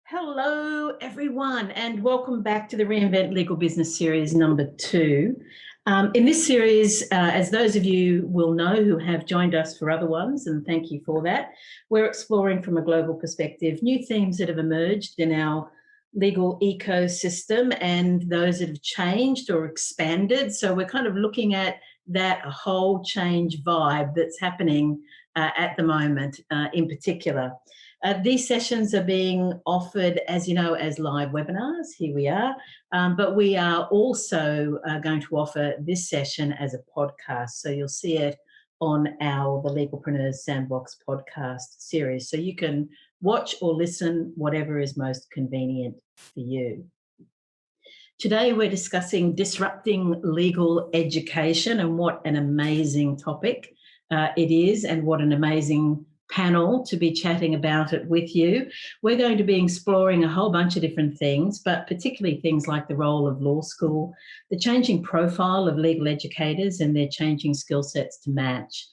Hello, everyone, and welcome back to the Reinvent Legal Business Series number 2. In this series, as those of you will know who have joined us for other ones, and thank you for that, we're exploring from a global perspective new themes that have emerged in our legal ecosystem and those that have changed or expanded. So we're kind of looking at that whole change vibe that's happening at the moment in particular. These sessions are being offered, as you know, as live webinars. Here we are. But we are also going to offer this session as a podcast. So you'll see it on the Legalpreneurs Sandbox podcast series. So you can watch or listen, whatever is most convenient for you. Today we're discussing disrupting legal education, and what an amazing topic it is, and what an amazing panel to be chatting about it with you. We're going to be exploring a whole bunch of different things, but particularly things like the role of law school, the changing profile of legal educators and their changing skill sets to match,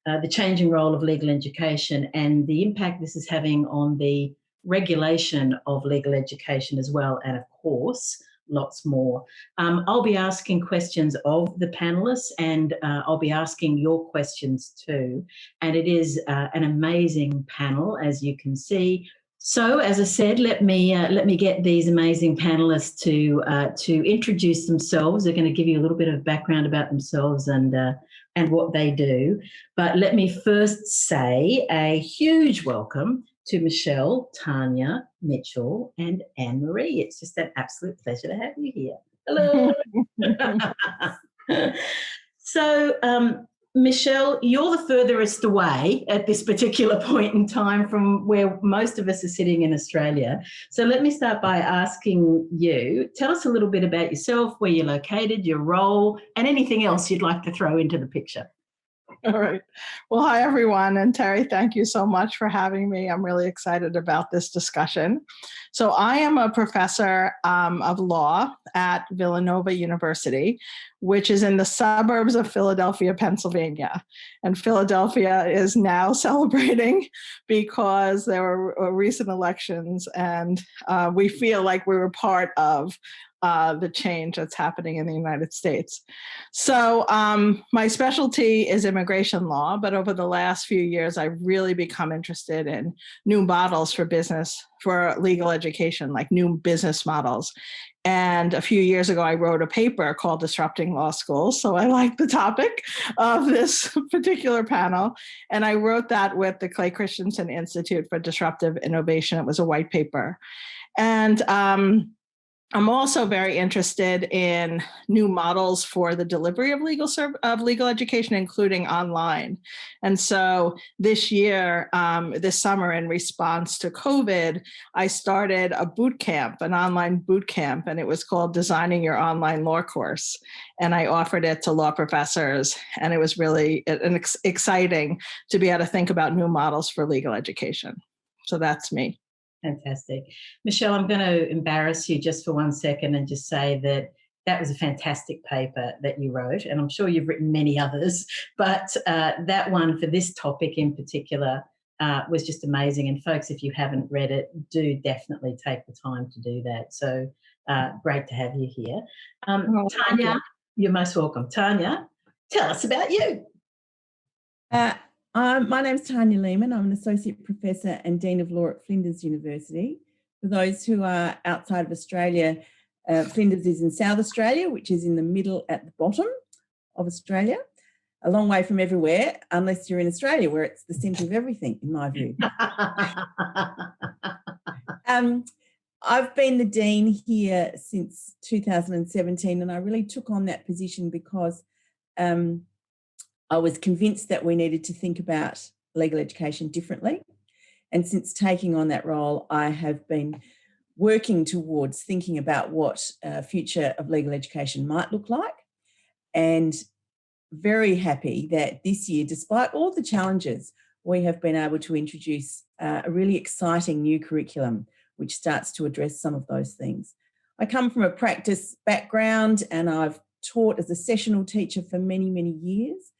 the changing role of legal education and the impact this is having on the regulation of legal education as well, and of course, lots more. I'll be asking questions of the panelists, and I'll be asking your questions too. And it is an amazing panel, as you can see. So, as I said, let me get these amazing panelists to introduce themselves. They're going to give you a little bit of background about themselves and what they do. But let me first say a huge welcome to Michele, Tania, Mitchell, and Ann-Maree. It's just an absolute pleasure to have you here. Hello. So, Michele, you're the furthest away at this particular point in time from where most of us are sitting in Australia. So let me start by asking you, tell us a little bit about yourself, where you're located, your role, and anything else you'd like to throw into the picture. All right. Well, hi, everyone. And Terri, thank you so much for having me. I'm really excited about this discussion. So I am a professor of law at Villanova University, which is in the suburbs of Philadelphia, Pennsylvania. And Philadelphia is now celebrating because there were recent elections, and we feel like we were part of the change that's happening in the United States. So my specialty is immigration law, but over the last few years, I've really become interested in new models for business, for legal education, like new business models. And a few years ago, I wrote a paper called Disrupting Law Schools. So I like the topic of this particular panel. And I wrote that with the Clay Christensen Institute for Disruptive Innovation. It was a white paper. And I'm also very interested in new models for the delivery of legal education, including online. And so this year, this summer, in response to COVID, I started a boot camp, an online boot camp, and it was called Designing Your Online Law Course. And I offered it to law professors, and it was really exciting to be able to think about new models for legal education. So that's me. Fantastic. Michele, I'm going to embarrass you just for 1 second and just say that was a fantastic paper that you wrote, and I'm sure you've written many others, but that one for this topic in particular was just amazing. And folks, if you haven't read it, do definitely take the time to do that. So great to have you here. Tania, you're most welcome. Tania, tell us about you. My name's Tania Leiman. I'm an Associate Professor and Dean of Law at Flinders University. For those who are outside of Australia, Flinders is in South Australia, which is in the middle at the bottom of Australia, a long way from everywhere, unless you're in Australia, where it's the centre of everything, in my view. I've been the Dean here since 2017, and I really took on that position because I was convinced that we needed to think about legal education differently. And since taking on that role, I have been working towards thinking about what future of legal education might look like. And very happy that this year, despite all the challenges, we have been able to introduce a really exciting new curriculum which starts to address some of those things. I come from a practice background, and I've taught as a sessional teacher for many, many years.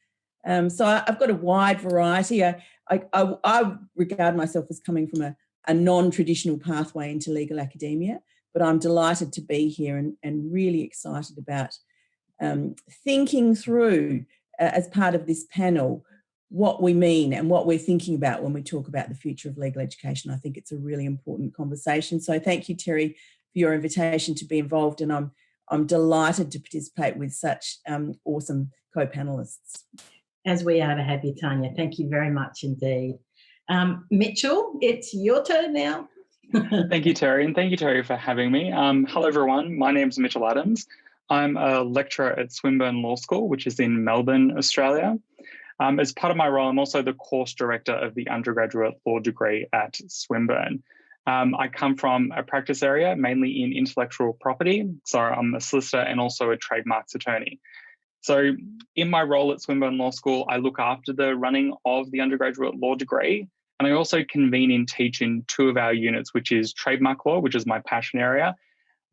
So I've got a wide variety. I regard myself as coming from a non-traditional pathway into legal academia, but I'm delighted to be here and really excited about thinking through, as part of this panel, what we mean and what we're thinking about when we talk about the future of legal education. I think it's a really important conversation. So thank you, Terri, for your invitation to be involved, and I'm delighted to participate with such awesome co-panelists. As we are to have you, Tania. Thank you very much indeed. Mitchell, it's your turn now. Thank you, Terri, and thank you, Terri, for having me. Hello, everyone. My name's Mitchell Adams. I'm a lecturer at Swinburne Law School, which is in Melbourne, Australia. As part of my role, I'm also the course director of the undergraduate law degree at Swinburne. I come from a practice area, mainly in intellectual property. So I'm a solicitor and also a trademarks attorney. So in my role at Swinburne Law School, I look after the running of the undergraduate law degree. And I also convene and teach in two of our units, which is trademark law, which is my passion area.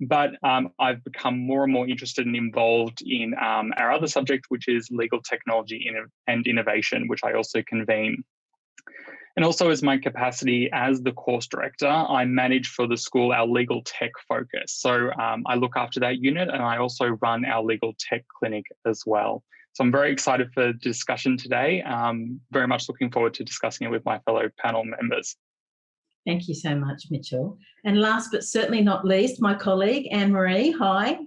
But I've become more and more interested and involved in our other subject, which is legal technology and innovation, which I also convene. And also as my capacity as the course director, I manage for the school our legal tech focus. So I look after that unit, and I also run our legal tech clinic as well. So I'm very excited for the discussion today. Very much looking forward to discussing it with my fellow panel members. Thank you so much, Mitchell. And last but certainly not least, my colleague, Ann-Maree. Hi.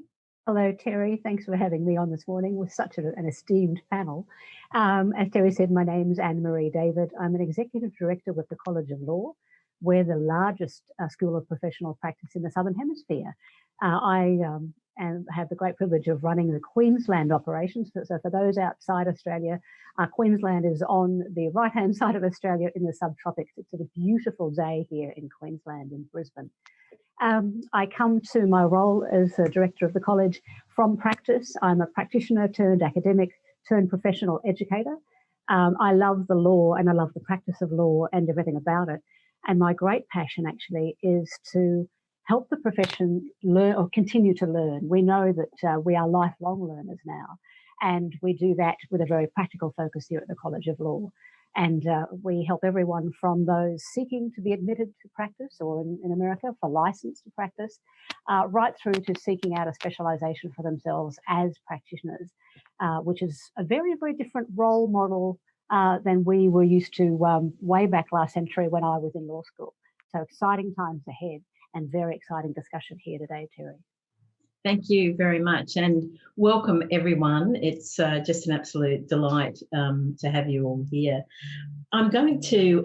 Hello, Terri. Thanks for having me on this morning with such an esteemed panel. As Terri said, my name's Ann-Maree David. I'm an executive director with the College of Law. We're the largest school of professional practice in the Southern Hemisphere. And have the great privilege of running the Queensland operations. So for those outside Australia, Queensland is on the right-hand side of Australia in the subtropics. It's a beautiful day here in Queensland, in Brisbane. I come to my role as a director of the college from practice. I'm a practitioner turned academic turned professional educator. I love the law and I love the practice of law and everything about it. And my great passion actually is to help the profession learn or continue to learn. We know that we are lifelong learners now, and we do that with a very practical focus here at the College of Law. And we help everyone from those seeking to be admitted to practice, or in America, for license to practice, right through to seeking out a specialisation for themselves as practitioners, which is a very, very different role model than we were used to way back last century when I was in law school. So exciting times ahead. And very exciting discussion here today, Terri. Thank you very much, and welcome everyone. It's just an absolute delight to have you all here. I'm going to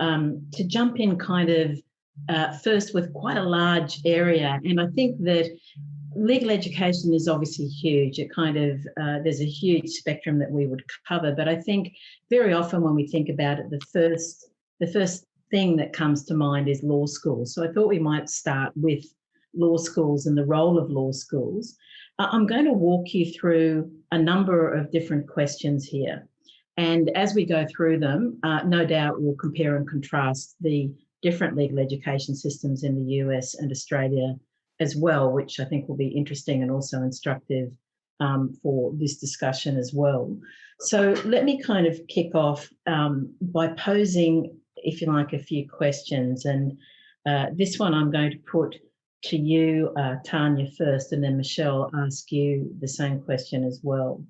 jump in kind of first with quite a large area, and I think that legal education is obviously huge. It kind of there's a huge spectrum that we would cover, but I think very often when we think about it, the first thing that comes to mind is law schools. So I thought we might start with law schools and the role of law schools. I'm going to walk you through a number of different questions here. And as we go through them, no doubt we'll compare and contrast the different legal education systems in the US and Australia as well, which I think will be interesting and also instructive for this discussion as well. So let me kind of kick off by posing, if you like, a few questions. And this one I'm going to put to you, Tania, first, and then Michele, ask you the same question as well.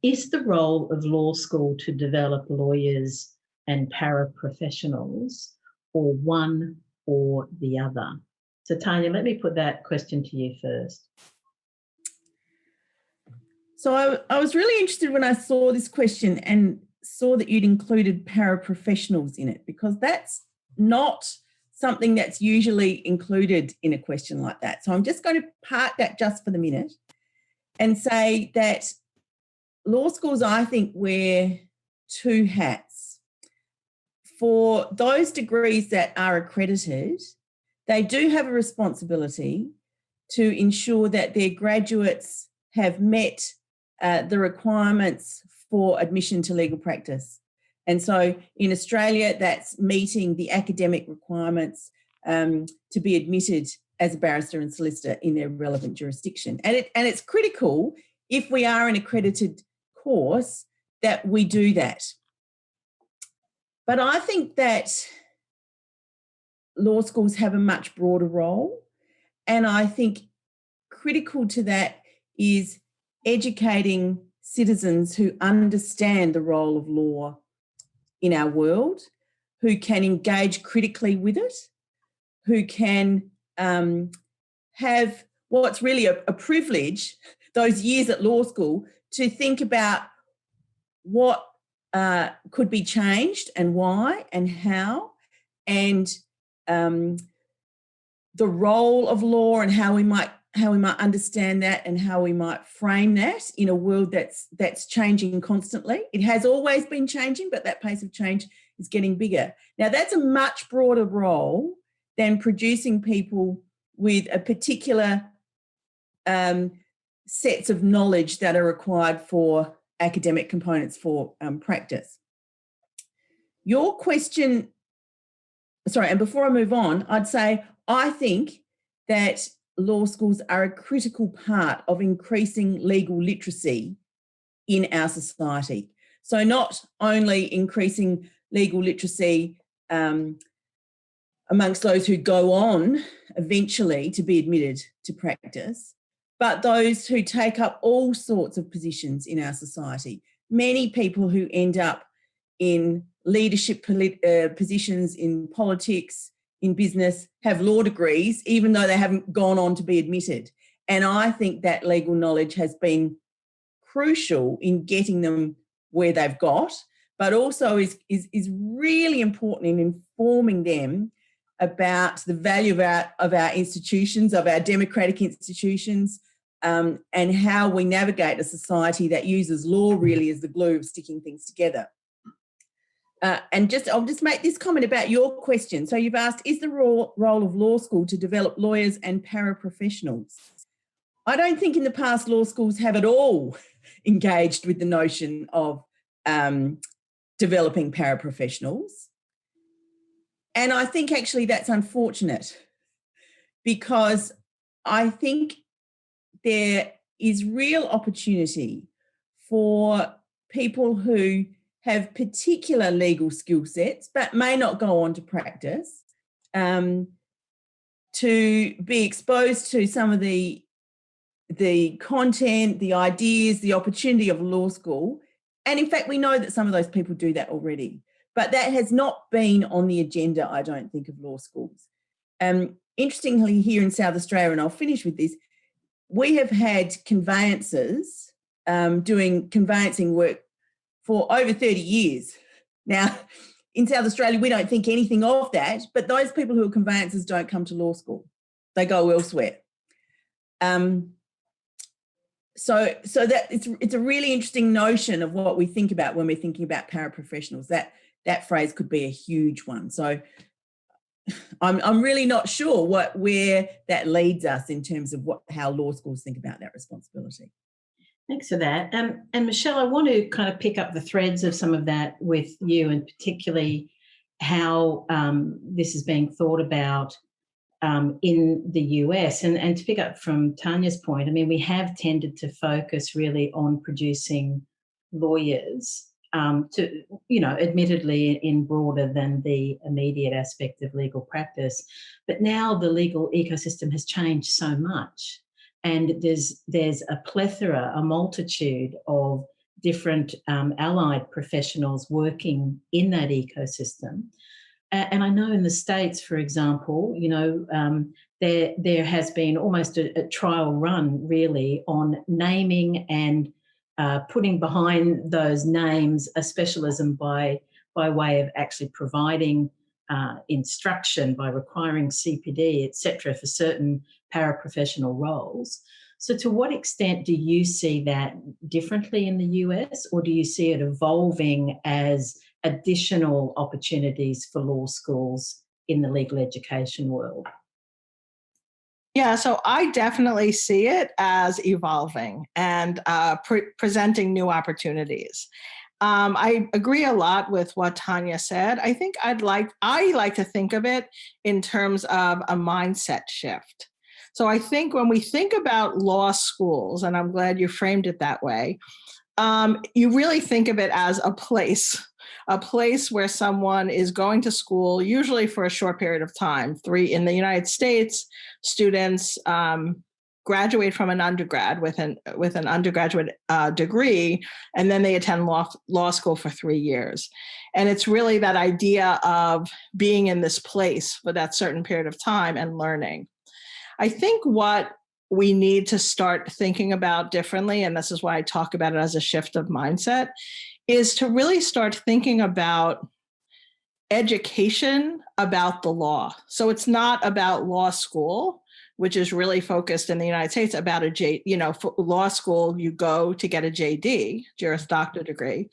Is the role of law school to develop lawyers and paraprofessionals, or one or the other? So Tania, let me put that question to you first. So I was really interested when I saw this question and saw that you'd included paraprofessionals in it, because that's not something that's usually included in a question like that. So I'm just going to park that just for the minute and say that law schools, I think, wear two hats. For those degrees that are accredited, they do have a responsibility to ensure that their graduates have met the requirements for admission to legal practice. And so in Australia, that's meeting the academic requirements to be admitted as a barrister and solicitor in their relevant jurisdiction. And it's critical, if we are an accredited course, that we do that. But I think that law schools have a much broader role. And I think critical to that is educating citizens who understand the role of law in our world, who can engage critically with it, who can have what's really a privilege, those years at law school, to think about what could be changed and why and how, and the role of law and how we might understand that and how we might frame that in a world that's changing constantly. It has always been changing, but that pace of change is getting bigger. Now, that's a much broader role than producing people with a particular sets of knowledge that are required for academic components for practice. Your question, sorry, and before I move on, I'd say I think that law schools are a critical part of increasing legal literacy in our society. So not only increasing legal literacy amongst those who go on eventually to be admitted to practice, but those who take up all sorts of positions in our society. Many people who end up in leadership positions in politics, in business, have law degrees, even though they haven't gone on to be admitted. And I think that legal knowledge has been crucial in getting them where they've got, but also is really important in informing them about the value of our institutions, of our democratic institutions, and how we navigate a society that uses law really as the glue of sticking things together. And I'll just make this comment about your question. So you've asked, is the role of law school to develop lawyers and paraprofessionals? I don't think in the past law schools have at all engaged with the notion of developing paraprofessionals. And I think actually that's unfortunate, because I think there is real opportunity for people who have particular legal skill sets but may not go on to practice to be exposed to some of the content, the ideas, the opportunity of law school. And in fact, we know that some of those people do that already. But that has not been on the agenda, I don't think, of law schools. Interestingly, here in South Australia, and I'll finish with this, we have had conveyancers doing conveyancing work for over 30 years. Now, in South Australia, we don't think anything of that, but those people who are conveyancers don't come to law school. They go elsewhere. So that it's a really interesting notion of what we think about when we're thinking about paraprofessionals. That phrase could be a huge one. So I'm really not sure where that leads us in terms of how law schools think about that responsibility. Thanks for that. And Michele, I want to kind of pick up the threads of some of that with you, and particularly how this is being thought about in the US. And to pick up from Tania's point, I mean, we have tended to focus really on producing lawyers to, admittedly in broader than the immediate aspect of legal practice. But now the legal ecosystem has changed so much. And there's a plethora, a multitude of different allied professionals working in that ecosystem. And I know in the States, for example, there has been almost a trial run really on naming and putting behind those names a specialism by way of actually providing instruction, by requiring CPD, et cetera, for certain paraprofessional roles. So to what extent do you see that differently in the US, or do you see it evolving as additional opportunities for law schools in the legal education world? Yeah, so I definitely see it as evolving and presenting new opportunities. I agree a lot with what Tania said. I think I like to think of it in terms of a mindset shift. So I think when we think about law schools, and I'm glad you framed it that way, you really think of it as a place a place where someone is going to school, usually for a short period of time. In the United States, students graduate from an undergrad with an undergraduate degree, and then they attend law school for 3 years. And it's really that idea of being in this place for that certain period of time and learning. I think what we need to start thinking about differently, and this is why I talk about it as a shift of mindset, is to really start thinking about education about the law. So it's not about law school, which is really focused in the United States about for law school, you go to get a JD, Juris Doctor degree,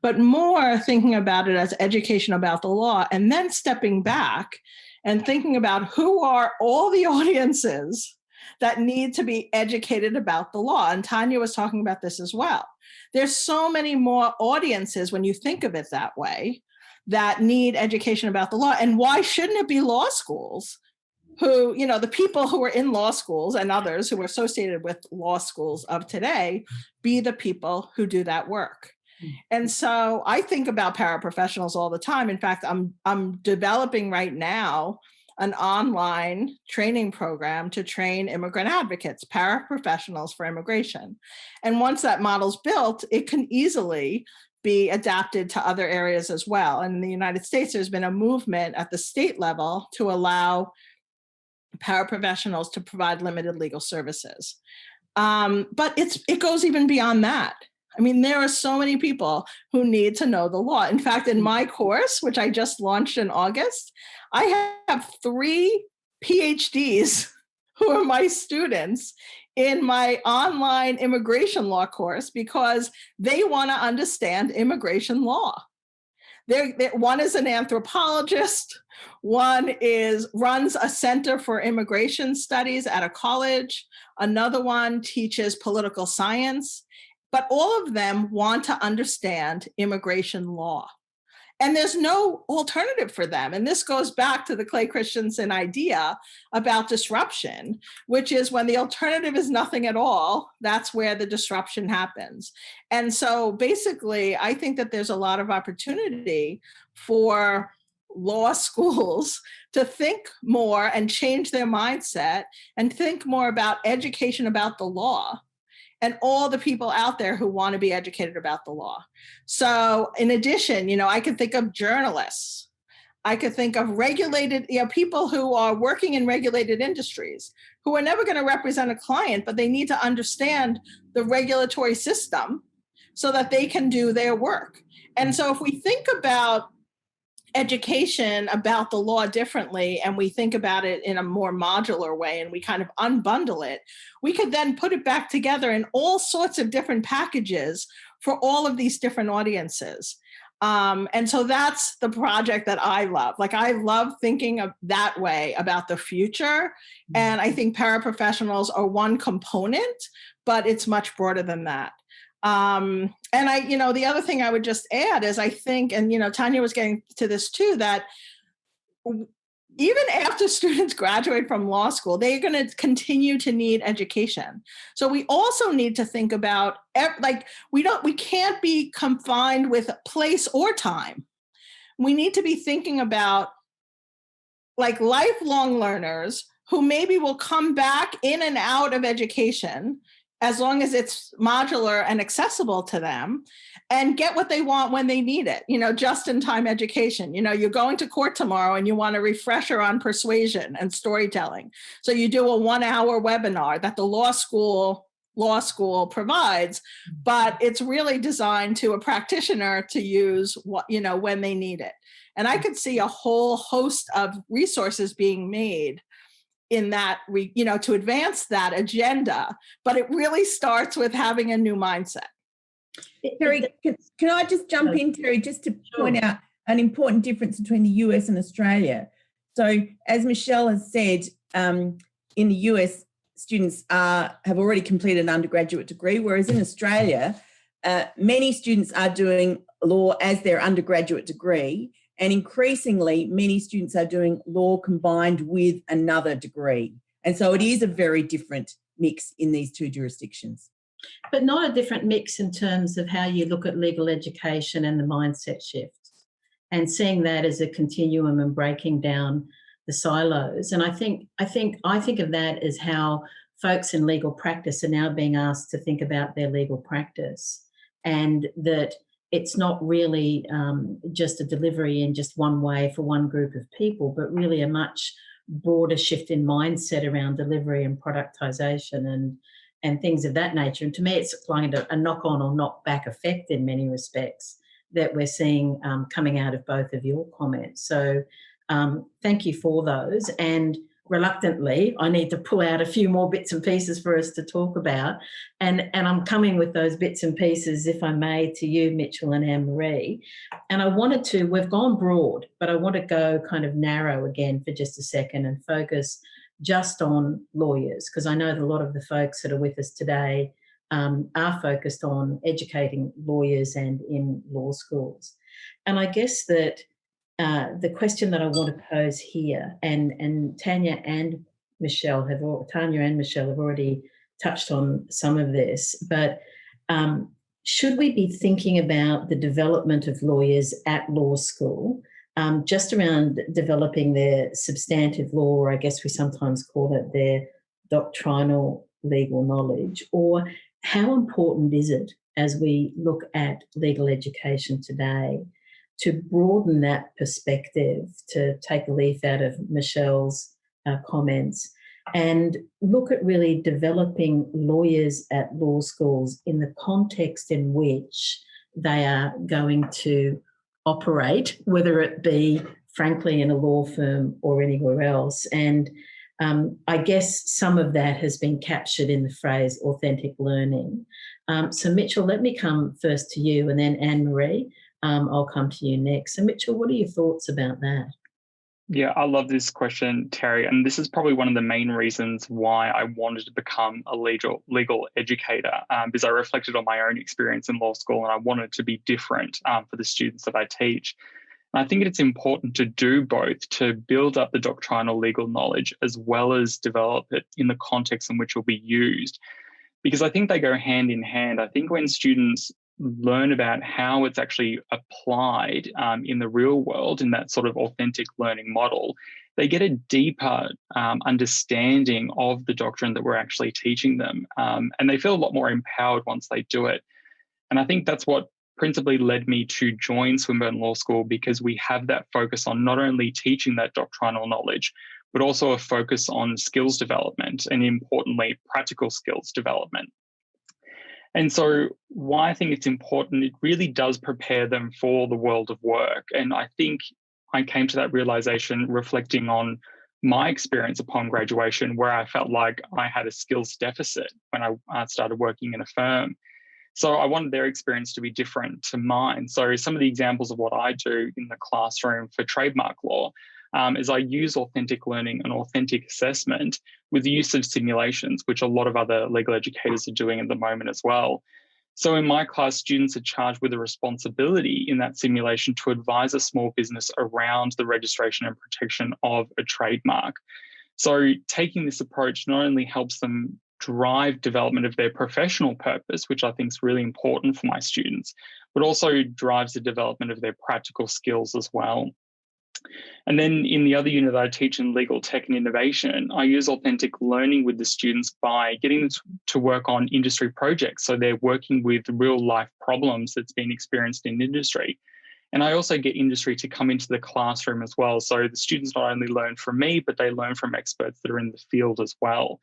but more thinking about it as education about the law, and then stepping back and thinking about who are all the audiences that need to be educated about the law. And Tania was talking about this as well. There's so many more audiences when you think of it that way that need education about the law. And why shouldn't it be law schools who, the people who are in law schools and others who are associated with law schools of today, be the people who do that work? And so I think about paraprofessionals all the time. In fact, I'm developing right now an online training program to train immigrant advocates, paraprofessionals for immigration. And once that model's built, it can easily be adapted to other areas as well. And in the United States, there's been a movement at the state level to allow paraprofessionals to provide limited legal services. But it goes even beyond that. I mean, there are so many people who need to know the law. In fact, in my course, which I just launched in August, I have 3 PhDs who are my students in my online immigration law course because they want to understand immigration law. One is an anthropologist, one runs a center for immigration studies at a college, another one teaches political science, but all of them want to understand immigration law. And there's no alternative for them. And this goes back to the Clay Christensen idea about disruption, which is when the alternative is nothing at all, that's where the disruption happens. And so basically, I think that there's a lot of opportunity for law schools to think more and change their mindset and think more about education about the law and all the people out there who want to be educated about the law. So in addition, I could think of journalists. I could think of regulated, people who are working in regulated industries who are never going to represent a client, but they need to understand the regulatory system so that they can do their work. And so if we think about education about the law differently and we think about it in a more modular way and we kind of unbundle it, we could then put it back together in all sorts of different packages for all of these different audiences. And so that's the project that I love. Like, I love thinking of that way about the future. And I think paraprofessionals are one component, but it's much broader than that. And the other thing I would just add is I think, and, Tania was getting to this too, that even after students graduate from law school, they're going to continue to need education. So we also need to think about, we can't be confined with place or time. We need to be thinking about lifelong learners who maybe will come back in and out of education as long as it's modular and accessible to them, and get what they want when they need it, just-in-time education. You're going to court tomorrow and you want a refresher on persuasion and storytelling. So you do a 1-hour webinar that the law school provides, but it's really designed to a practitioner to use when they need it. And I could see a whole host of resources being made in that, to advance that agenda, but it really starts with having a new mindset. Terri, can I just jump in, Terri, just to point out an important difference between the US and Australia? So as Michele has said, in the US, students have already completed an undergraduate degree, whereas in Australia, many students are doing law as their undergraduate degree, and increasingly, many students are doing law combined with another degree. And so it is a very different mix in these two jurisdictions. But not a different mix in terms of how you look at legal education and the mindset shift, and seeing that as a continuum and breaking down the silos. And I think of that as how folks in legal practice are now being asked to think about their legal practice, and that it's not really just a delivery in just one way for one group of people, but really a much broader shift in mindset around delivery and productization and things of that nature. And to me, it's like a knock-on or knock-back effect in many respects that we're seeing coming out of both of your comments. So thank you for those. And reluctantly, I need to pull out a few more bits and pieces for us to talk about. And I'm coming with those bits and pieces, if I may, to you, Michele and Ann-Maree. And we've gone broad, but I want to go kind of narrow again for just a second and focus just on lawyers, because I know that a lot of the folks that are with us today are focused on educating lawyers and in law schools. And I guess that the question that I want to pose here, and Tania and Michele have already touched on some of this, but should we be thinking about the development of lawyers at law school, just around developing their substantive law, or I guess we sometimes call it their doctrinal legal knowledge, or how important is it as we look at legal education today to broaden that perspective, to take a leaf out of Michele's comments, and look at really developing lawyers at law schools in the context in which they are going to operate, whether it be, frankly, in a law firm or anywhere else. And I guess some of that has been captured in the phrase authentic learning. So Michele, let me come first to you, and then Ann-Maree, I'll come to you next. So Michele, what are your thoughts about that? Yeah, I love this question, Terri, and this is probably one of the main reasons why I wanted to become a legal educator, because I reflected on my own experience in law school and I wanted to be different for the students that I teach. And I think it's important to do both, to build up the doctrinal legal knowledge as well as develop it in the context in which it will be used, because I think they go hand in hand. I think when students learn about how it's actually applied in the real world, in that sort of authentic learning model, they get a deeper understanding of the doctrine that we're actually teaching them. And they feel a lot more empowered once they do it. And I think that's what principally led me to join Swinburne Law School, because we have that focus on not only teaching that doctrinal knowledge, but also a focus on skills development, and importantly, practical skills development. And so why I think it's important, it really does prepare them for the world of work. And I think I came to that realization reflecting on my experience upon graduation, where I felt like I had a skills deficit when I started working in a firm. So I wanted their experience to be different to mine. So some of the examples of what I do in the classroom for trademark law is I use authentic learning and authentic assessment with the use of simulations, which a lot of other legal educators are doing at the moment as well. So in my class, students are charged with a responsibility in that simulation to advise a small business around the registration and protection of a trademark. So taking this approach not only helps them drive development of their professional purpose, which I think is really important for my students, but also drives the development of their practical skills as well. And then in the other unit that I teach in legal tech and innovation, I use authentic learning with the students by getting them to work on industry projects. So they're working with real life problems that's been experienced in industry. And I also get industry to come into the classroom as well. So the students not only learn from me, but they learn from experts that are in the field as well.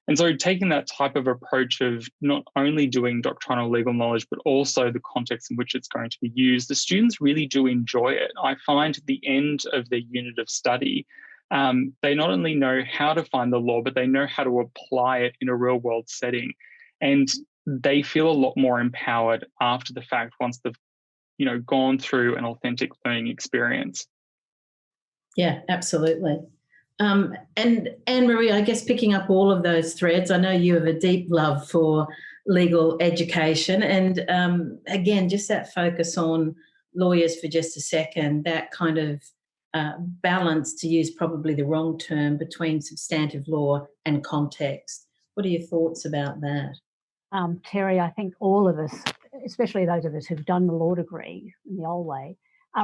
And so taking that type of approach of not only doing doctrinal legal knowledge, but also the context in which it's going to be used, the students really do enjoy it. I find at the end of their unit of study, they not only know how to find the law, but they know how to apply it in a real world setting. And they feel a lot more empowered after the fact once they've gone through an authentic learning experience. Yeah, absolutely. And Ann-Maree, I guess picking up all of those threads, I know you have a deep love for legal education, and again, just that focus on lawyers for just a second, that kind of balance, to use probably the wrong term, between substantive law and context. What are your thoughts about that? Terri, I think all of us, especially those of us who've done the law degree in the old way,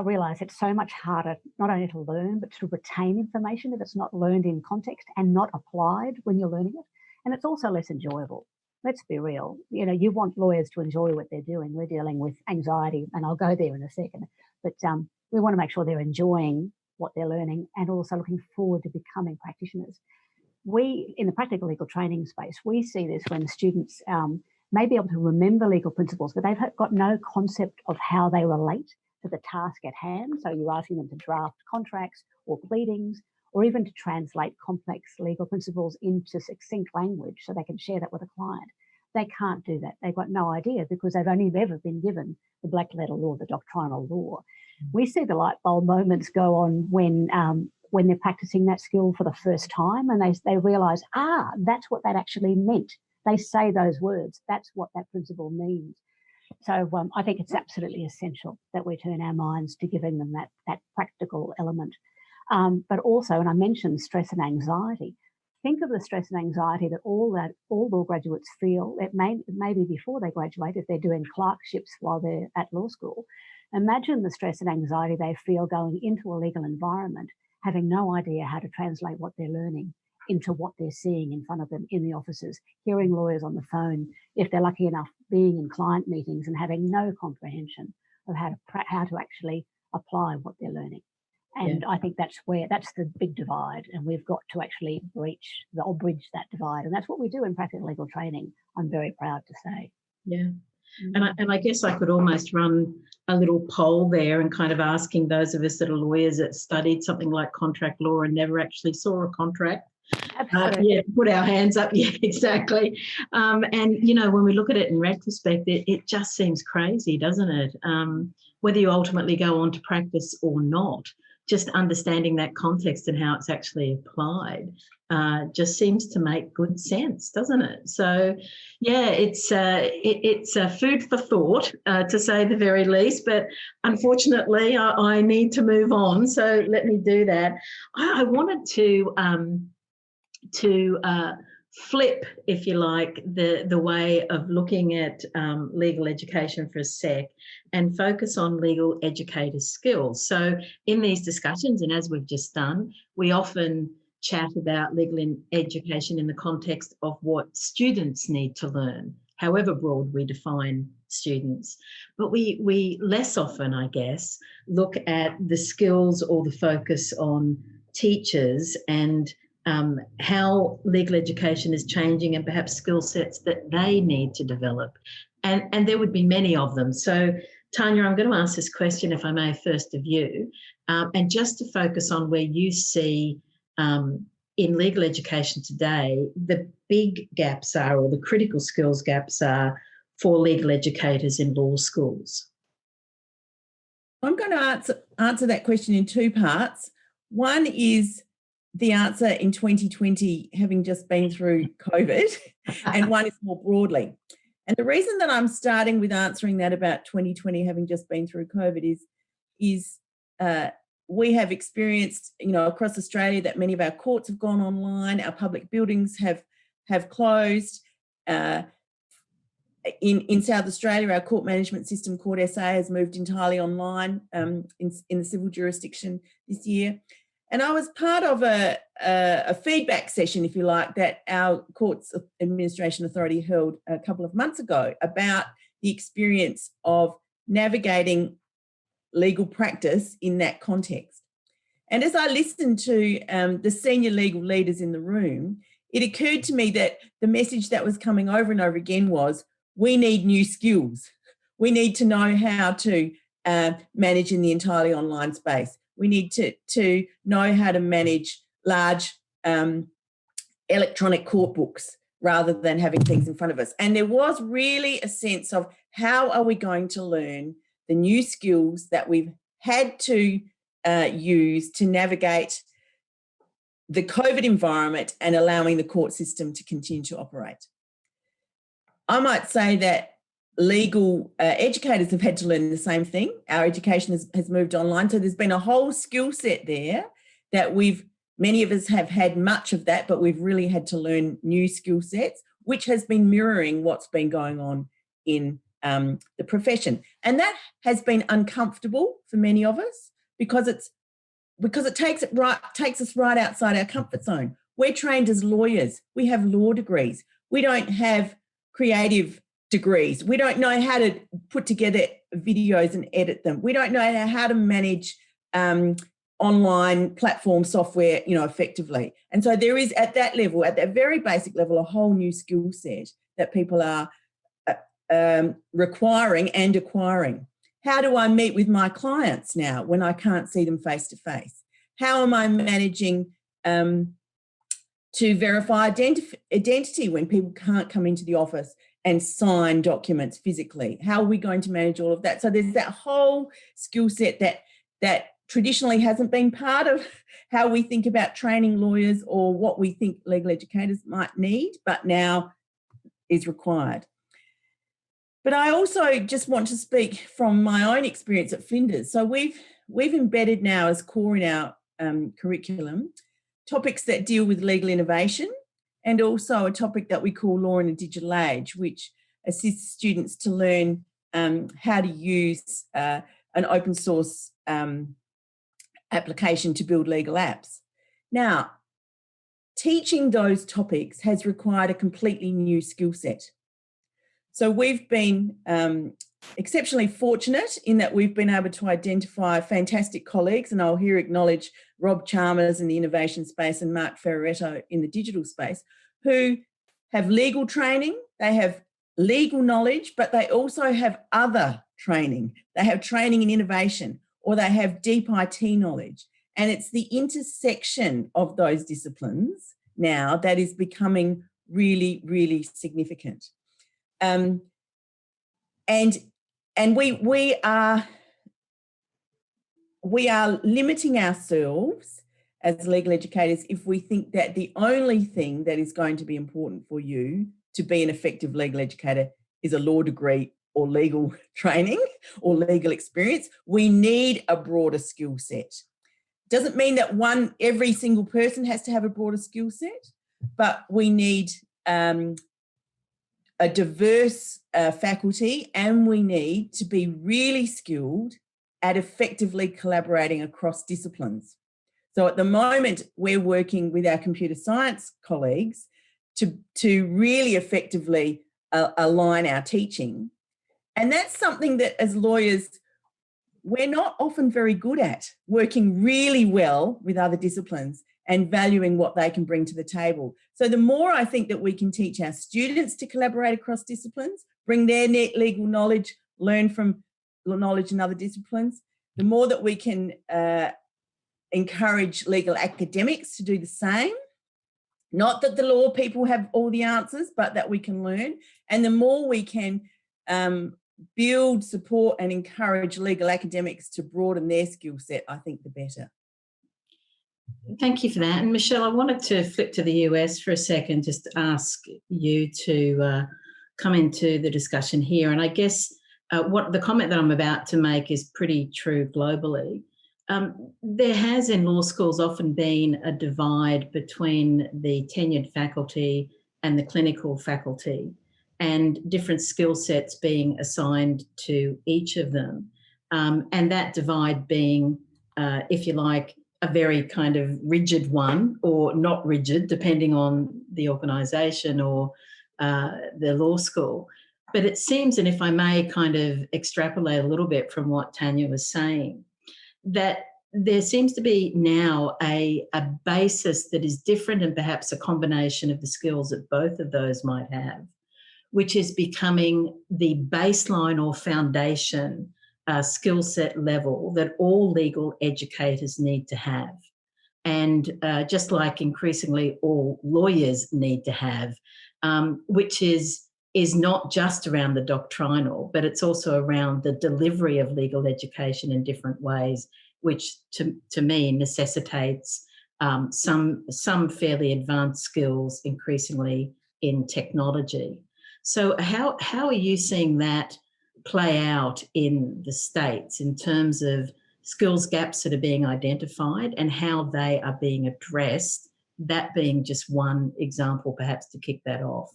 realise it's so much harder not only to learn, but to retain information if it's not learned in context and not applied when you're learning it. And it's also less enjoyable. Let's be real. You know, you want lawyers to enjoy what they're doing. We're dealing with anxiety, and I'll go there in a second. But we want to make sure they're enjoying what they're learning and also looking forward to becoming practitioners. We, in the practical legal training space, we see this when students may be able to remember legal principles, but they've got no concept of how they relate to the task at hand. So you're asking them to draft contracts or pleadings, or even to translate complex legal principles into succinct language so they can share that with a client. They can't do that. They've got no idea because they've only ever been given the black letter law, the doctrinal law. We see the light bulb moments go on when they're practicing that skill for the first time and they realise, that's what that actually meant. They say those words. That's what that principle means. So I think it's absolutely essential that we turn our minds to giving them that practical element. But also, and I mentioned stress and anxiety, think of the stress and anxiety that all law graduates feel. It may be before they graduate if they're doing clerkships while they're at law school. Imagine the stress and anxiety they feel going into a legal environment, having no idea how to translate what they're learning into what they're seeing in front of them in the offices, hearing lawyers on the phone, if they're lucky enough, being in client meetings and having no comprehension of how to actually apply what they're learning. And I think that's the big divide, and we've got to actually bridge that divide. And that's what we do in practical legal training, I'm very proud to say. Yeah. And I guess I could almost run a little poll there and kind of asking those of us that are lawyers that studied something like contract law and never actually saw a contract. Put our hands up. Yeah, exactly. And, you know, when we look at it in retrospect, it just seems crazy, doesn't it? Whether you ultimately go on to practice or not, just understanding that context and how it's actually applied just seems to make good sense, doesn't it? So, yeah, it's food for thought, to say the very least. But unfortunately, I need to move on. So let me do that. I wanted to flip, if you like, the way of looking at legal education for a sec and focus on legal educators' skills. So in these discussions, and as we've just done, we often chat about legal education in the context of what students need to learn, however broad we define students. But we less often, I guess, look at the skills or the focus on teachers and how legal education is changing and perhaps skill sets that they need to develop. And there would be many of them. So, Tania, I'm going to ask this question, if I may, first of you, and just to focus on where you see in legal education today, the big gaps are, or the critical skills gaps are, for legal educators in law schools. I'm going to answer that question in two parts. One is the answer in 2020, having just been through COVID, and one is more broadly. And the reason that I'm starting with answering that about 2020, having just been through COVID, is we have experienced, you know, across Australia that many of our courts have gone online, our public buildings have closed. In South Australia, our court management system, Court SA, has moved entirely online in the civil jurisdiction this year. And I was part of a feedback session, if you like, that our Courts Administration Authority held a couple of months ago about the experience of navigating legal practice in that context. And as I listened to the senior legal leaders in the room, it occurred to me that the message that was coming over and over again was, we need new skills. We need to know how to manage in the entirely online space. We need to know how to manage large electronic court books rather than having things in front of us. And there was really a sense of, how are we going to learn the new skills that we've had to use to navigate the COVID environment and allowing the court system to continue to operate. I might say that legal educators have had to learn the same thing. Our education has moved online. So there's been a whole skill set there that many of us have had much of that, but we've really had to learn new skill sets. which has been mirroring what's been going on in the profession. And that has been uncomfortable for many of us because it takes us right outside our comfort zone. We're trained as lawyers. We have law degrees. We don't have creative degrees. We don't know how to put together videos and edit them. We don't know how to manage online platform software, effectively. And so there is, at that level, at that very basic level, a whole new skill set that people are requiring and acquiring. How do I meet with my clients now when I can't see them face to face? How am I managing to verify identity when people can't come into the office and sign documents physically? How are we going to manage all of that? So there's that whole skill set that traditionally hasn't been part of how we think about training lawyers or what we think legal educators might need, but now is required. But I also just want to speak from my own experience at Flinders. So we've embedded now as core in our curriculum topics that deal with legal innovation, and also a topic that we call Law in a Digital Age, which assists students to learn how to use an open source application to build legal apps. Now, teaching those topics has required a completely new skill set. So we've been exceptionally fortunate in that we've been able to identify fantastic colleagues, and I'll here acknowledge Rob Chalmers in the innovation space and Mark Ferraretto in the digital space, who have legal training, they have legal knowledge, but they also have other training. They have training in innovation, or they have deep IT knowledge. And it's the intersection of those disciplines now that is becoming really, really significant. And we are limiting ourselves as legal educators if we think that the only thing that is going to be important for you to be an effective legal educator is a law degree or legal training or legal experience. We need a broader skill set. Doesn't mean that every single person has to have a broader skill set, but we need a diverse faculty, and we need to be really skilled at effectively collaborating across disciplines. So at the moment, we're working with our computer science colleagues to really effectively align our teaching. And that's something that as lawyers, we're not often very good at, working really well with other disciplines and valuing what they can bring to the table. So the more I think that we can teach our students to collaborate across disciplines, bring their legal knowledge, learn from knowledge in other disciplines, the more that we can encourage legal academics to do the same. Not that the law people have all the answers, but that we can learn. And the more we can build, support and encourage legal academics to broaden their skill set, I think the better. Thank you for that. And Michele, I wanted to flip to the US for a second, just to ask you to come into the discussion here. And I guess what the comment that I'm about to make is pretty true globally. There has in law schools often been a divide between the tenured faculty and the clinical faculty, and different skill sets being assigned to each of them. And that divide being, if you like, a very kind of rigid one or not rigid, depending on the organisation or the law school. But it seems, and if I may kind of extrapolate a little bit from what Tania was saying, that there seems to be now a basis that is different and perhaps a combination of the skills that both of those might have, which is becoming the baseline or foundation skill set level that all legal educators need to have. And just like increasingly all lawyers need to have, which is not just around the doctrinal, but it's also around the delivery of legal education in different ways, which to me necessitates some fairly advanced skills increasingly in technology. So how are you seeing that play out in the States in terms of skills gaps that are being identified and how they are being addressed, that being just one example perhaps to kick that off?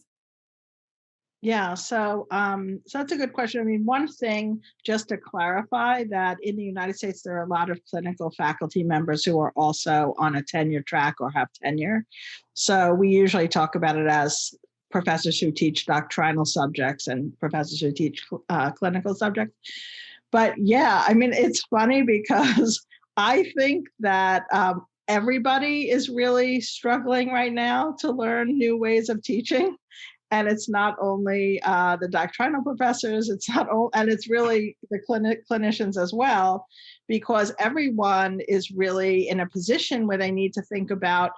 Yeah, so that's a good question. I mean, one thing, just to clarify, that in the United States, there are a lot of clinical faculty members who are also on a tenure track or have tenure. So we usually talk about it as professors who teach doctrinal subjects and professors who teach clinical subjects. But yeah, I mean, it's funny because I think that everybody is really struggling right now to learn new ways of teaching. And it's not only the doctrinal professors, and it's really the clinicians as well, because everyone is really in a position where they need to think about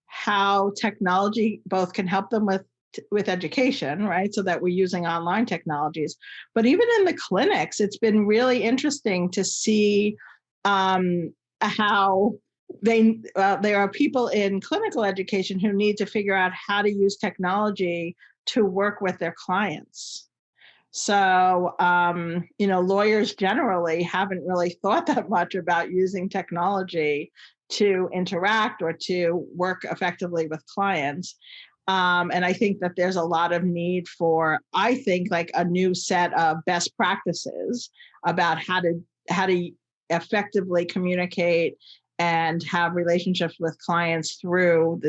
how technology both can help them with education, right? So that we're using online technologies. But even in the clinics, it's been really interesting to see how there are people in clinical education who need to figure out how to use technology to work with their clients. So, lawyers generally haven't really thought that much about using technology to interact or to work effectively with clients. And I think that there's a lot of need for, I think, like a new set of best practices about how to effectively communicate and have relationships with clients through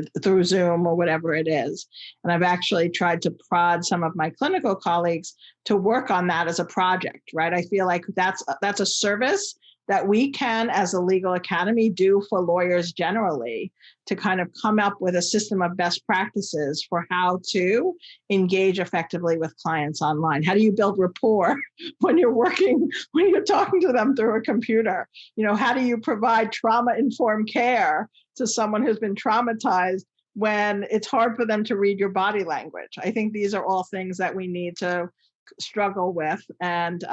Zoom or whatever it is. And I've actually tried to prod some of my clinical colleagues to work on that as a project, right? I feel like that's a service that we can, as a legal academy, do for lawyers generally, to kind of come up with a system of best practices for how to engage effectively with clients online. How do you build rapport when you're talking to them through a computer? How do you provide trauma-informed care to someone who's been traumatized when it's hard for them to read your body language? I think these are all things that we need to struggle with and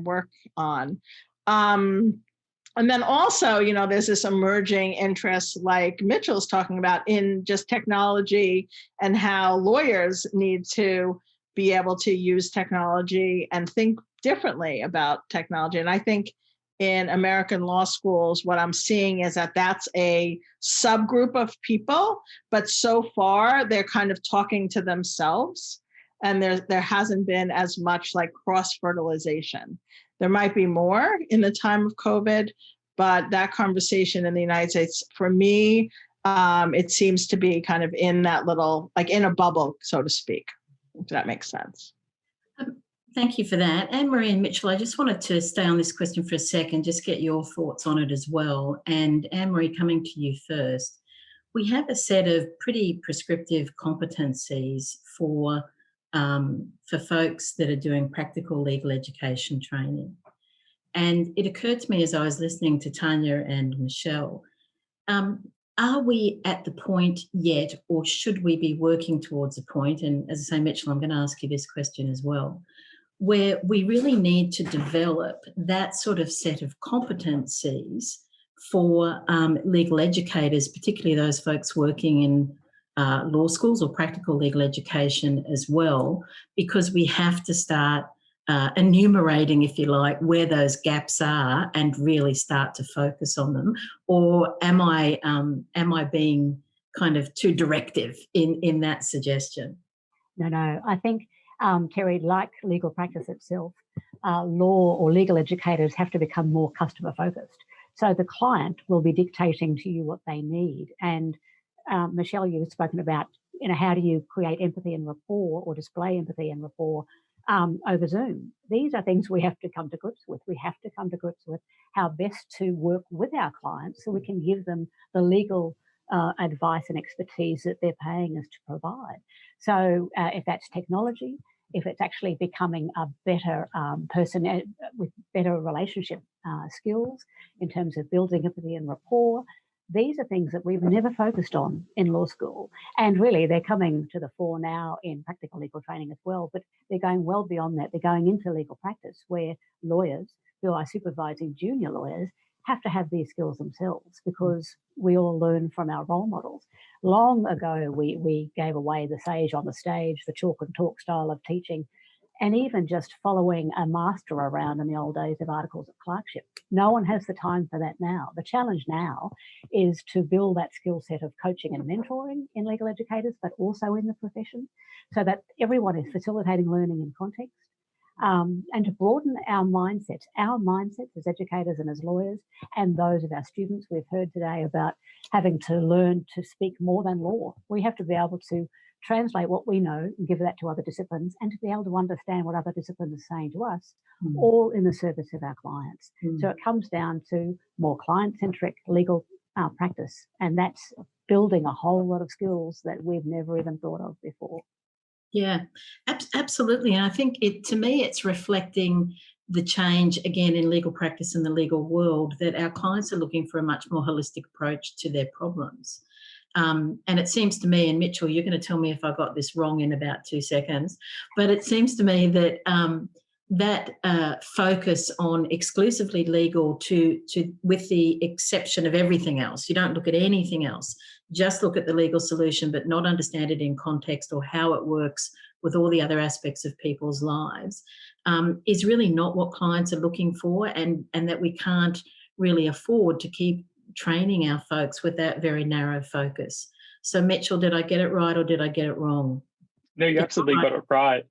work on. And then also, there's this emerging interest, like Mitchell's talking about, in just technology and how lawyers need to be able to use technology and think differently about technology. And I think in American law schools, what I'm seeing is that that's a subgroup of people, but so far they're kind of talking to themselves, and there hasn't been as much like cross-fertilization. There might be more in the time of COVID, but that conversation in the United States, for me, it seems to be kind of in that little, like in a bubble, so to speak, if that makes sense. Thank you for that. Ann-Maree and Mitchell, I just wanted to stay on this question for a second, just get your thoughts on it as well. And Ann-Maree, coming to you first, we have a set of pretty prescriptive competencies for folks that are doing practical legal education training. And it occurred to me as I was listening to Tania and Michele, are we at the point yet, or should we be working towards a point, and as I say, Mitchell, I'm going to ask you this question as well, where we really need to develop that sort of set of competencies for legal educators, particularly those folks working in law schools or practical legal education as well, because we have to start enumerating, if you like, where those gaps are and really start to focus on them? Or am I being kind of too directive in that suggestion? No. I think, Terri, like legal practice itself, law or legal educators have to become more customer focused. So the client will be dictating to you what they need. And Michele, you've spoken about, how do you create empathy and rapport or display empathy and rapport over Zoom? These are things we have to come to grips with. We have to come to grips with how best to work with our clients so we can give them the legal advice and expertise that they're paying us to provide. So if that's technology, if it's actually becoming a better person with better relationship skills in terms of building empathy and rapport, these are things that we've never focused on in law school. And really, they're coming to the fore now in practical legal training as well, but they're going well beyond that. They're going into legal practice where lawyers who are supervising junior lawyers have to have these skills themselves, because we all learn from our role models. Long ago, we gave away the sage on the stage, the chalk and talk style of teaching, and even just following a master around in the old days of articles of clerkship. No one has the time for that now. The challenge now is to build that skill set of coaching and mentoring in legal educators, but also in the profession, so that everyone is facilitating learning in context. And to broaden our mindsets as educators and as lawyers, and those of our students. We've heard today about having to learn to speak more than law. We have to be able to translate what we know and give that to other disciplines, and to be able to understand what other disciplines are saying to us, all in the service of our clients. So it comes down to more client-centric legal practice, and that's building a whole lot of skills that we've never even thought of before. Yeah, absolutely. And I think to me, it's reflecting the change again in legal practice in the legal world, that our clients are looking for a much more holistic approach to their problems. And it seems to me, and Mitchell, you're going to tell me if I got this wrong in about 2 seconds, but it seems to me that that focus on exclusively legal with the exception of everything else, you don't look at anything else, just look at the legal solution, but not understand it in context or how it works with all the other aspects of people's lives, is really not what clients are looking for, and that we can't really afford to keep training our folks with that very narrow focus. So Mitchell, did I get it right or did I get it wrong? No, you absolutely got it right.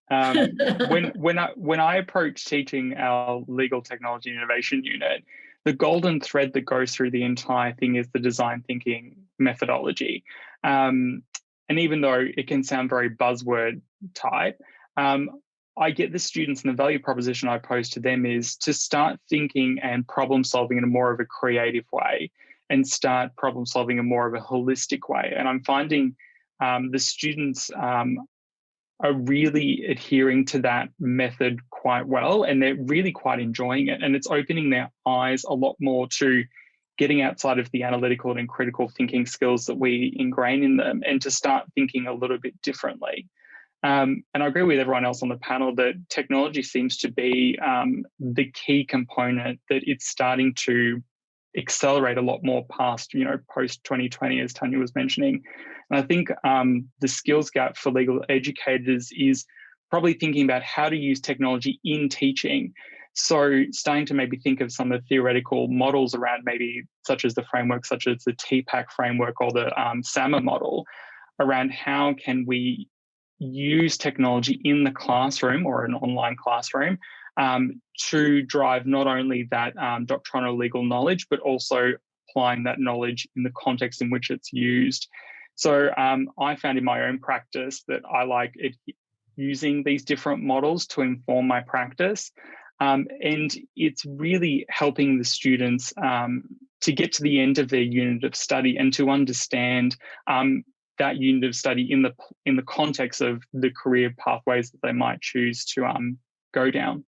When I approach teaching our legal technology and innovation unit, the golden thread that goes through the entire thing is the design thinking methodology. And even though it can sound very buzzword type, I get the students, and the value proposition I pose to them is to start thinking and problem solving in a more of a creative way, and start problem solving in more of a holistic way. And I'm finding the students are really adhering to that method quite well, and they're really quite enjoying it. And it's opening their eyes a lot more to getting outside of the analytical and critical thinking skills that we ingrain in them, and to start thinking a little bit differently. And I agree with everyone else on the panel that technology seems to be the key component, that it's starting to accelerate a lot more past, post 2020, as Tania was mentioning. And I think the skills gap for legal educators is probably thinking about how to use technology in teaching. So starting to maybe think of some of the theoretical models around, maybe such as the framework, such as the TPAC framework or the SAMA model, around how can we use technology in the classroom or an online classroom to drive not only that doctrinal legal knowledge, but also applying that knowledge in the context in which it's used. So I found in my own practice that I like using these different models to inform my practice. And it's really helping the students to get to the end of their unit of study and to understand that unit of study in the context of the career pathways that they might choose to go down.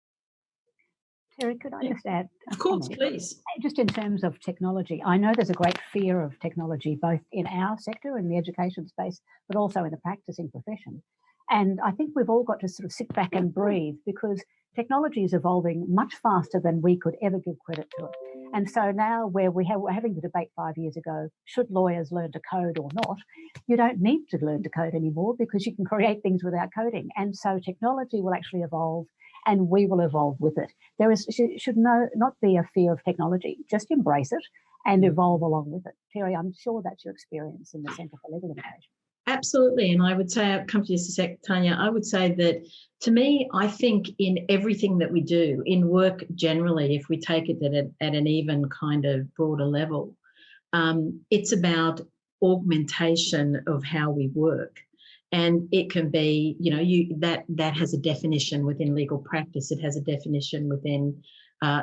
Terri, could I just add? Of course, please. Just in terms of technology, I know there's a great fear of technology, both in our sector, in the education space, but also in the practicing profession. And I think we've all got to sort of sit back and breathe, because technology is evolving much faster than we could ever give credit to it. And so now where we're having the debate 5 years ago, should lawyers learn to code or not? You don't need to learn to code anymore, because you can create things without coding. And so technology will actually evolve, and we will evolve with it. There should not be a fear of technology. Just embrace it and evolve along with it. Terri, I'm sure that's your experience in the Centre for Legal Innovation. Absolutely. And I would say, I'll come to you in a sec, Tania, I would say that to me, I think in everything that we do, in work generally, if we take it at an even kind of broader level, it's about augmentation of how we work. And it can be, that has a definition within legal practice. It has a definition within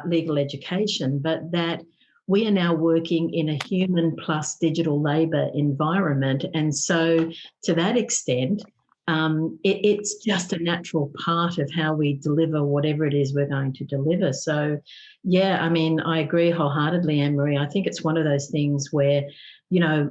legal education, but that we are now working in a human plus digital labour environment. And so to that extent, it's just a natural part of how we deliver whatever it is we're going to deliver. So, yeah, I mean, I agree wholeheartedly, Ann-Maree. I think it's one of those things where,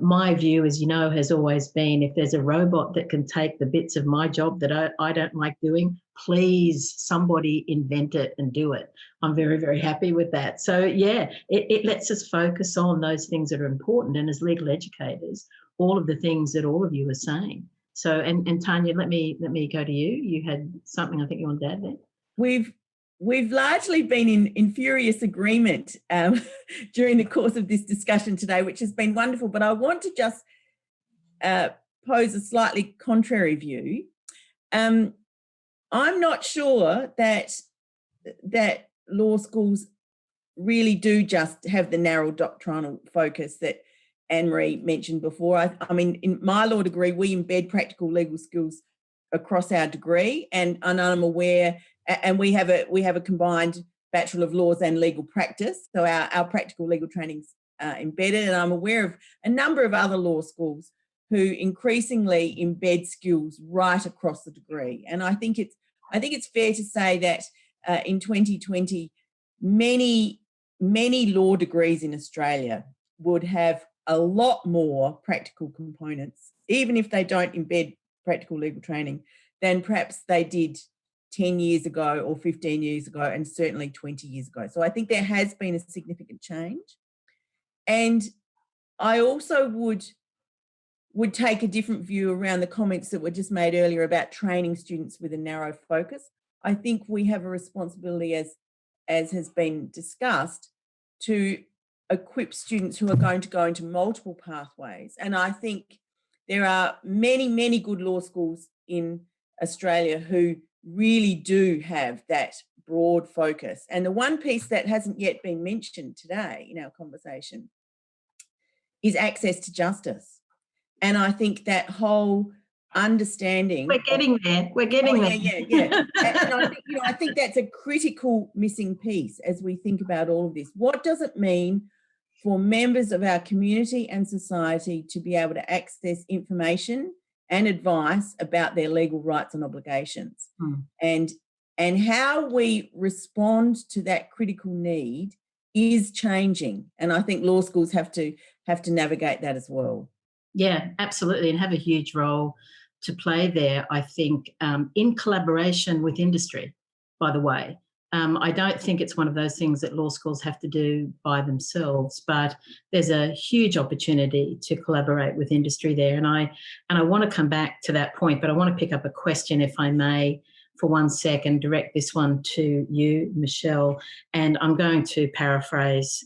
my view, as you know, has always been, if there's a robot that can take the bits of my job that I don't like doing, please, somebody invent it and do it. I'm very, very happy with that. So, yeah, it lets us focus on those things that are important. And as legal educators, all of the things that all of you are saying. So, and Tania, let me go to you. You had something I think you wanted to add there. We've largely been in furious agreement during the course of this discussion today, which has been wonderful. But I want to just pose a slightly contrary view. I'm not sure that law schools really do just have the narrow doctrinal focus that Ann-Maree mentioned before. I mean, in my law degree, we embed practical legal skills across our degree, and I'm aware, and we have a combined Bachelor of Laws and Legal Practice, so our practical legal training's embedded, and I'm aware of a number of other law schools who increasingly embed skills right across the degree. And I think it's fair to say that in 2020, many law degrees in Australia would have a lot more practical components, even if they don't embed practical legal training, than perhaps they did 10 years ago or 15 years ago, and certainly 20 years ago. So I think there has been a significant change. And I also would take a different view around the comments that were just made earlier about training students with a narrow focus. I think we have a responsibility, as has been discussed, to equip students who are going to go into multiple pathways. And I think there are many, many good law schools in Australia who really do have that broad focus. And the one piece that hasn't yet been mentioned today in our conversation is access to justice. And I think that whole understanding... We're getting there. Yeah. And I think that's a critical missing piece as we think about all of this. What does it mean for members of our community and society to be able to access information and advice about their legal rights and obligations? And how we respond to that critical need is changing. And I think law schools have to navigate that as well. Yeah, absolutely, and have a huge role to play there, I think, in collaboration with industry, by the way. I don't think it's one of those things that law schools have to do by themselves, but there's a huge opportunity to collaborate with industry there. And I want to come back to that point, but I want to pick up a question, if I may, for 1 second, direct this one to you, Michele, and I'm going to paraphrase,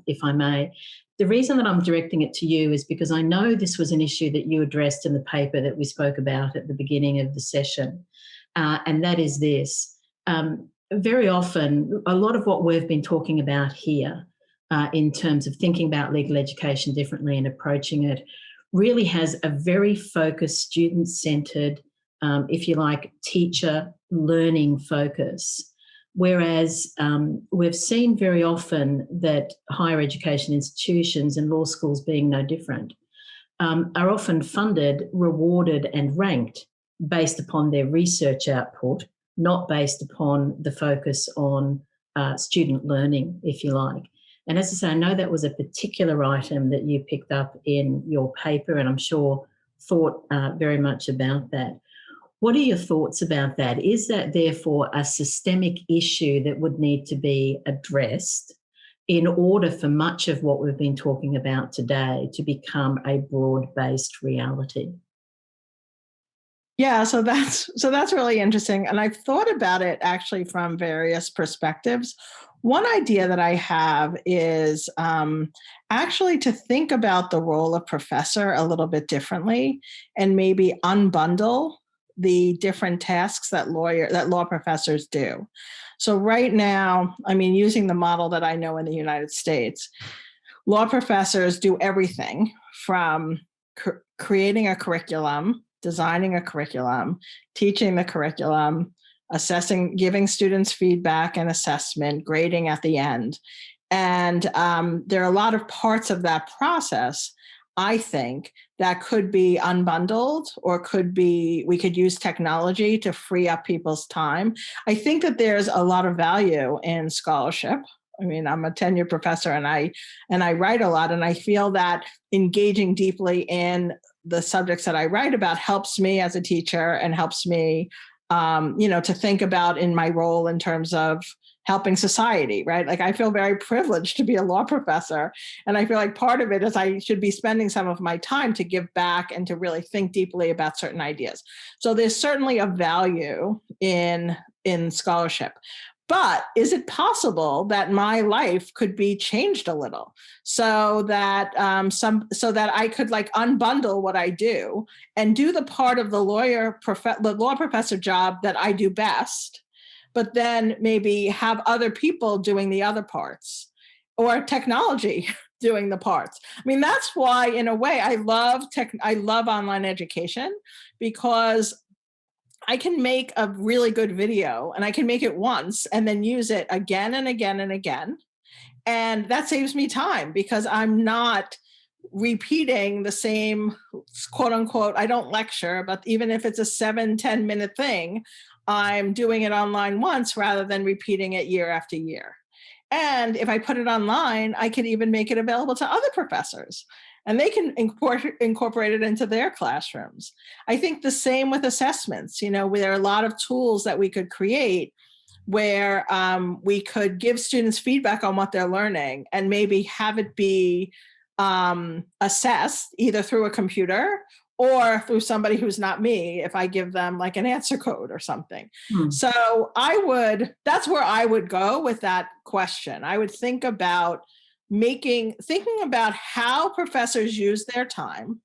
if I may. The reason that I'm directing it to you is because I know this was an issue that you addressed in the paper that we spoke about at the beginning of the session, and that is this. Very often, a lot of what we've been talking about here in terms of thinking about legal education differently and approaching it really has a very focused, student-centred, if you like, teacher learning focus. Whereas we've seen very often that higher education institutions, and law schools being no different, are often funded, rewarded and ranked based upon their research output, not based upon the focus on student learning, if you like. And as I say, I know that was a particular item that you picked up in your paper, and I'm sure thought very much about that. What are your thoughts about that? Is that therefore a systemic issue that would need to be addressed in order for much of what we've been talking about today to become a broad-based reality? Yeah, so that's really interesting. And I've thought about it actually from various perspectives. One idea that I have is actually to think about the role of professor a little bit differently and maybe unbundle the different tasks that law professors do. So right now, I mean, using the model that I know in the United States, law professors do everything from creating a curriculum, designing a curriculum, teaching the curriculum, assessing, giving students feedback and assessment, grading at the end. And there are a lot of parts of that process, I think, that could be unbundled, or we could use technology to free up people's time. I think that there's a lot of value in scholarship. I mean, I'm a tenured professor and I write a lot, and I feel that engaging deeply in the subjects that I write about helps me as a teacher and helps me, to think about in my role in terms of, helping society, right? Like I feel very privileged to be a law professor. And I feel like part of it is I should be spending some of my time to give back and to really think deeply about certain ideas. So there's certainly a value in scholarship. But is it possible that my life could be changed a little so that I could like unbundle what I do and do the part of the law professor job that I do best, but then maybe have other people doing the other parts, or technology doing the parts? I mean, that's why, in a way, I love online education, because I can make a really good video and I can make it once and then use it again and again and again. And that saves me time, because I'm not repeating the same, quote unquote, I don't lecture, but even if it's a 7-10 minute thing, I'm doing it online once rather than repeating it year after year. And if I put it online, I can even make it available to other professors, and they can incorporate it into their classrooms. I think the same with assessments. You know, there are a lot of tools that we could create where we could give students feedback on what they're learning and maybe have it be assessed either through a computer or through somebody who's not me, if I give them like an answer code or something. So that's where I would go with that question. I would think about thinking about how professors use their time.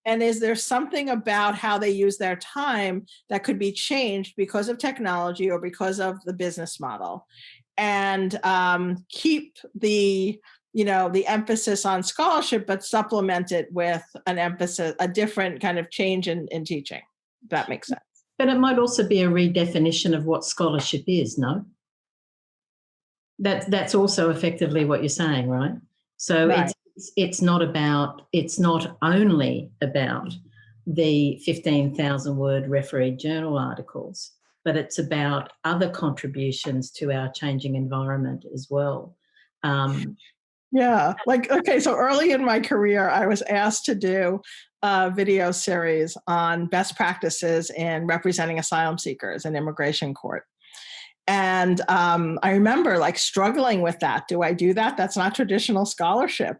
And is there something about how they use their time that could be changed because of technology or because of the business model? And keep the emphasis on scholarship, but supplement it with a different kind of change in teaching. If that makes sense. But it might also be a redefinition of what scholarship is, no? That's also effectively what you're saying, right? So Right. it's not only about the 15,000 word refereed journal articles, but it's about other contributions to our changing environment as well. Yeah, like, okay, so early in my career, I was asked to do a video series on best practices in representing asylum seekers in immigration court. And I remember like struggling with that. Do I do that? That's not traditional scholarship.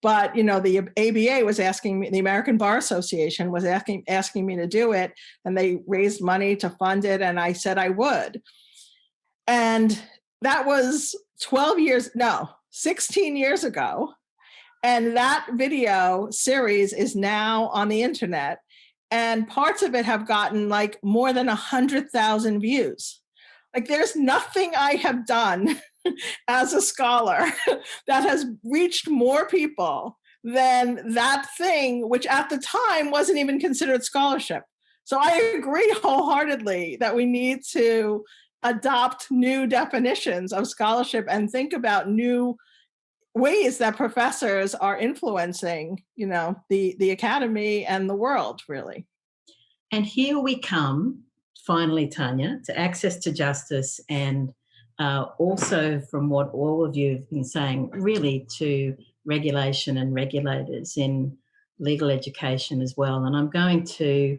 But, you know, the ABA was asking me, the American Bar Association was asking me to do it, and they raised money to fund it. And I said I would. And that was 16 years ago. And that video series is now on the internet. And parts of it have gotten like more than 100,000 views. Like there's nothing I have done as a scholar that has reached more people than that thing, which at the time wasn't even considered scholarship. So I agree wholeheartedly that we need to adopt new definitions of scholarship and think about new ways that professors are influencing, you know, the academy and the world, really. And here we come, finally, Tania, to access to justice, and also from what all of you have been saying, really to regulation and regulators in legal education as well. And I'm going to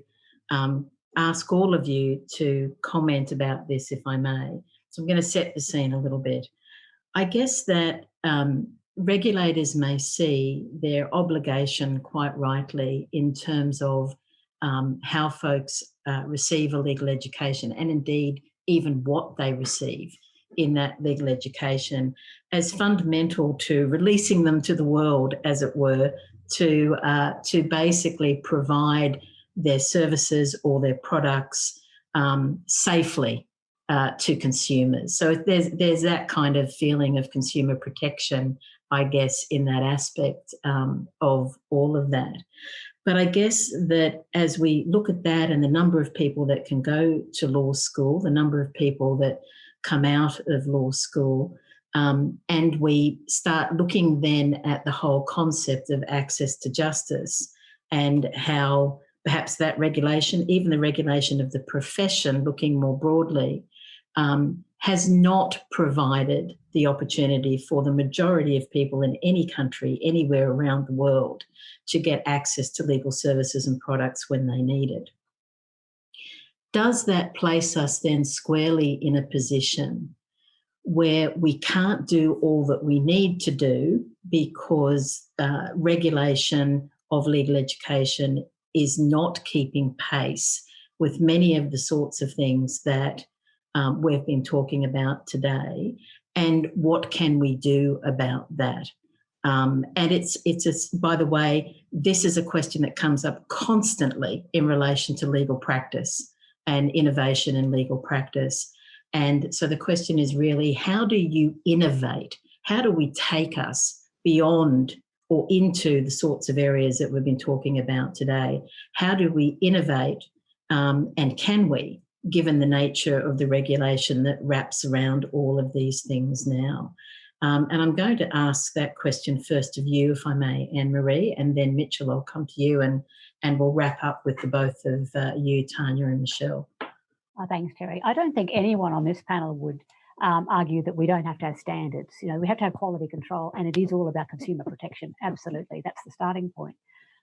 ask all of you to comment about this, if I may. So I'm going to set the scene a little bit. I guess that regulators may see their obligation, quite rightly, in terms of how folks receive a legal education, and indeed even what they receive in that legal education, as fundamental to releasing them to the world, as it were, to basically provide their services or their products safely to consumers. So there's that kind of feeling of consumer protection, I guess, in that aspect of all of that. But I guess that as we look at that and the number of people that can go to law school, the number of people that come out of law school, and we start looking then at the whole concept of access to justice and how perhaps that regulation, even the regulation of the profession, looking more broadly, has not provided the opportunity for the majority of people in any country, anywhere around the world, to get access to legal services and products when they need it. Does that place us then squarely in a position where we can't do all that we need to do because regulation of legal education is not keeping pace with many of the sorts of things that we've been talking about today, and what can we do about that? And by the way, this is a question that comes up constantly in relation to legal practice and innovation in legal practice. And so the question is really, how do you innovate? How do we take us beyond or into the sorts of areas that we've been talking about today? How do we innovate, and can we, given the nature of the regulation that wraps around all of these things now? And I'm going to ask that question first of you, if I may, Ann-Maree, and then Michele, I'll come to you, and we'll wrap up with the both of you, Tania and Michele. Thanks, Terri. I don't think anyone on this panel would argue that we don't have to have standards. You know, we have to have quality control, and it is all about consumer protection. Absolutely, that's the starting point.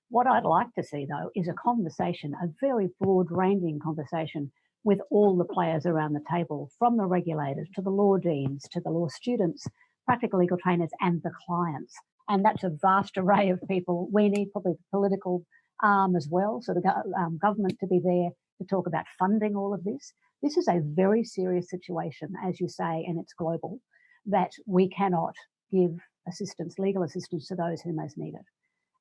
What I'd like to see, though, is a conversation, a very broad-ranging conversation with all the players around the table, from the regulators to the law deans to the law students, practical legal trainers and the clients. And that's a vast array of people. We need probably the political arm as well, so the government to be there to talk about funding all of this. This is a very serious situation, as you say, and it's global, that we cannot give assistance, legal assistance, to those who most need it.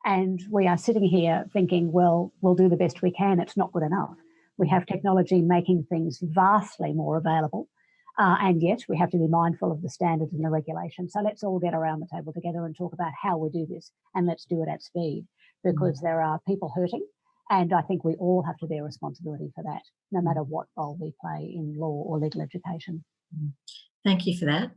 And we are sitting here thinking, well, we'll do the best we can. It's not good enough. We have technology making things vastly more available. And yet we have to be mindful of the standards and the regulation. So let's all get around the table together and talk about how we do this, and let's do it at speed, because there are people hurting. And I think we all have to bear responsibility for that, no matter what role we play in law or legal education. Thank you for that.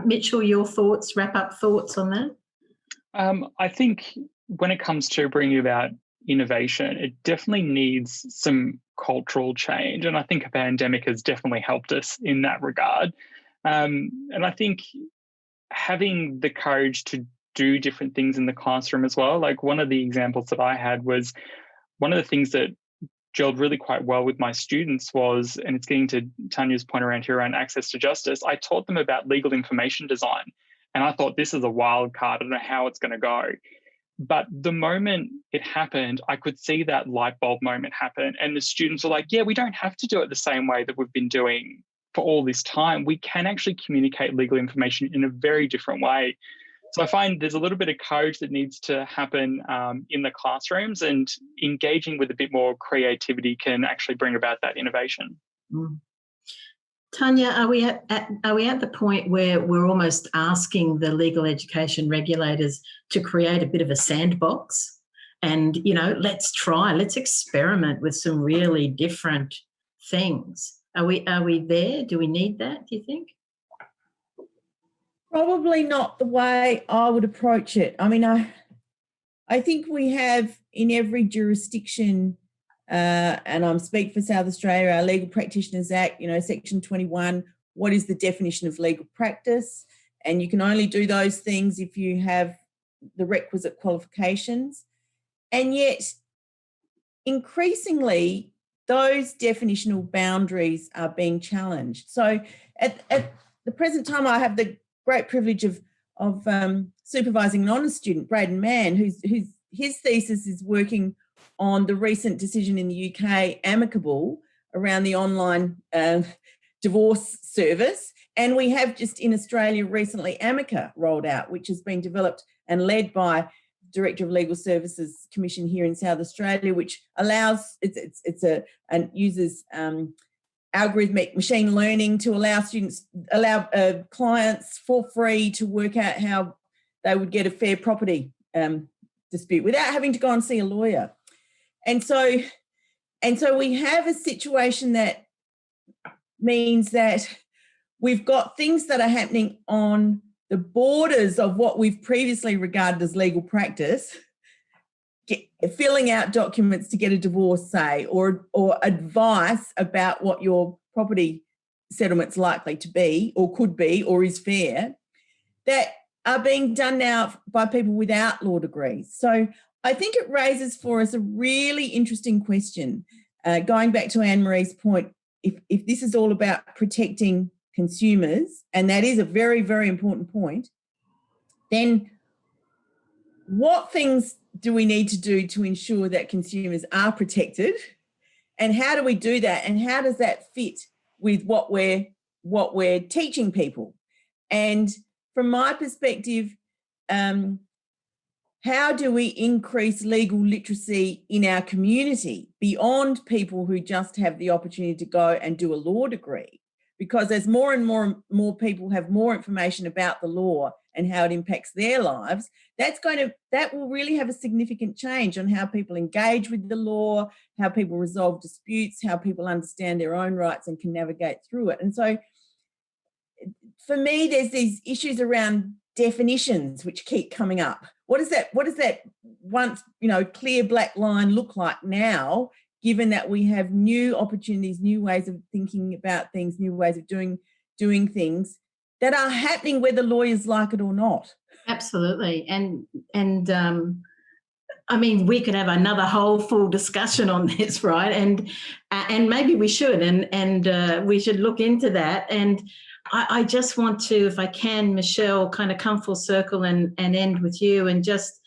Michele, your thoughts, wrap-up thoughts on that? I think when it comes to bringing about innovation, it definitely needs some cultural change. And I think a pandemic has definitely helped us in that regard. And I think having the courage to do different things in the classroom as well. Like, one of the examples that I had was, one of the things that gelled really quite well with my students was, and it's getting to Tania's point around here around access to justice, I taught them about legal information design. And I thought, this is a wild card, I don't know how it's going to go. But the moment it happened, I could see that light bulb moment happen. And the students were like, yeah, we don't have to do it the same way that we've been doing for all this time. We can actually communicate legal information in a very different way. So I find there's a little bit of courage that needs to happen in the classrooms, and engaging with a bit more creativity can actually bring about that innovation. Tania, are we at the point where we're almost asking the legal education regulators to create a bit of a sandbox and, you know, let's experiment with some really different things? Are we there? Do we need that, do you think? Probably not the way I would approach it. I mean, I think we have in every jurisdiction, and I'm speaking for South Australia, our Legal Practitioners Act, you know, Section 21, what is the definition of legal practice? And you can only do those things if you have the requisite qualifications. And yet, increasingly, those definitional boundaries are being challenged. So at the present time, I have the great privilege of supervising an honours student, Braden Mann, his thesis is working on the recent decision in the UK, amicable, around the online divorce service. And we have just in Australia recently Amica rolled out, which has been developed and led by Director of Legal Services Commission here in South Australia, which allows, and uses algorithmic machine learning to allow clients for free to work out how they would get a fair property dispute without having to go and see a lawyer. And so we have a situation that means that we've got things that are happening on the borders of what we've previously regarded as legal practice, filling out documents to get a divorce, say, or advice about what your property settlement's likely to be or could be or is fair, that are being done now by people without law degrees. So I think it raises for us a really interesting question, going back to Ann-Maree's point, if this is all about protecting consumers, and that is a very, very important point, then what things do we need to do to ensure that consumers are protected? And how do we do that? And how does that fit with what we're teaching people? And from my perspective, how do we increase legal literacy in our community beyond people who just have the opportunity to go and do a law degree? Because as more and more people have more information about the law and how it impacts their lives, that will really have a significant change on how people engage with the law, how people resolve disputes, how people understand their own rights and can navigate through it. And so for me, there's these issues around definitions which keep coming up. What does that once, clear black line look like now, given that we have new opportunities, new ways of thinking about things, new ways of doing things that are happening whether lawyers like it or not? Absolutely. And I mean, we could have another whole full discussion on this, right? And maybe we should, and we should look into that. And I just want to, if I can, Michele, kind of come full circle and end with you, and just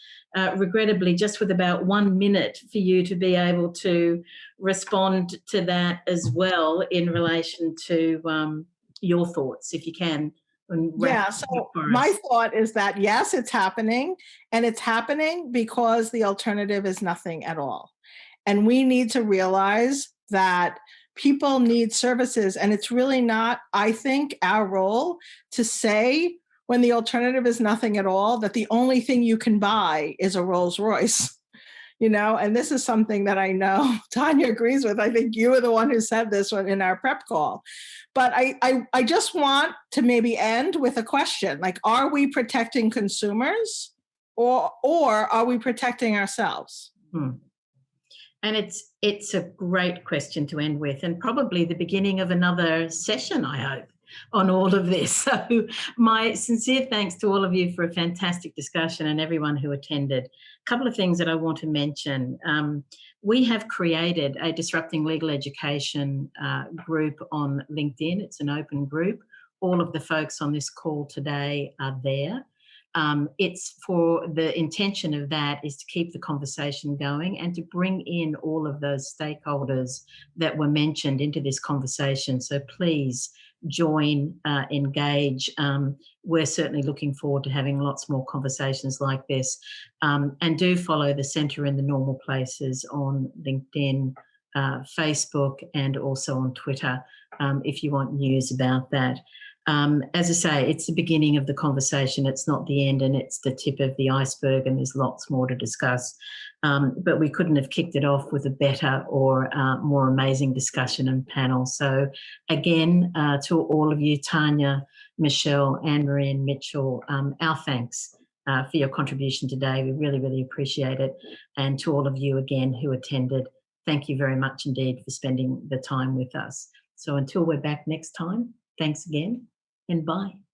regrettably, just with about 1 minute for you to be able to respond to that as well in relation to your thoughts, if you can. Yeah, so my thought is that, yes, it's happening, and it's happening because the alternative is nothing at all. And we need to realize that people need services, and it's really not, I think, our role to say when the alternative is nothing at all, that the only thing you can buy is a Rolls Royce. And this is something that I know Tania agrees with. I think you were the one who said this one in our prep call. But I just want to maybe end with a question, like, are we protecting consumers or are we protecting ourselves? And it's a great question to end with, and probably the beginning of another session, I hope, on all of this. So my sincere thanks to all of you for a fantastic discussion and everyone who attended. A couple of things that I want to mention. We have created a Disrupting Legal Education group on LinkedIn. It's an open group. All of the folks on this call today are there. It's for the intention of that is to keep the conversation going and to bring in all of those stakeholders that were mentioned into this conversation. So please join, engage. We're certainly looking forward to having lots more conversations like this. And do follow the Centre in the Normal Places on LinkedIn, Facebook, and also on Twitter if you want news about that. As I say, it's the beginning of the conversation. It's not the end, and it's the tip of the iceberg, and there's lots more to discuss. But we couldn't have kicked it off with a better or more amazing discussion and panel. So again, to all of you, Tania, Michele, Ann-Maree and Mitchell, our thanks for your contribution today. We really, really appreciate it. And to all of you again who attended, thank you very much indeed for spending the time with us. So until we're back next time, thanks again and bye.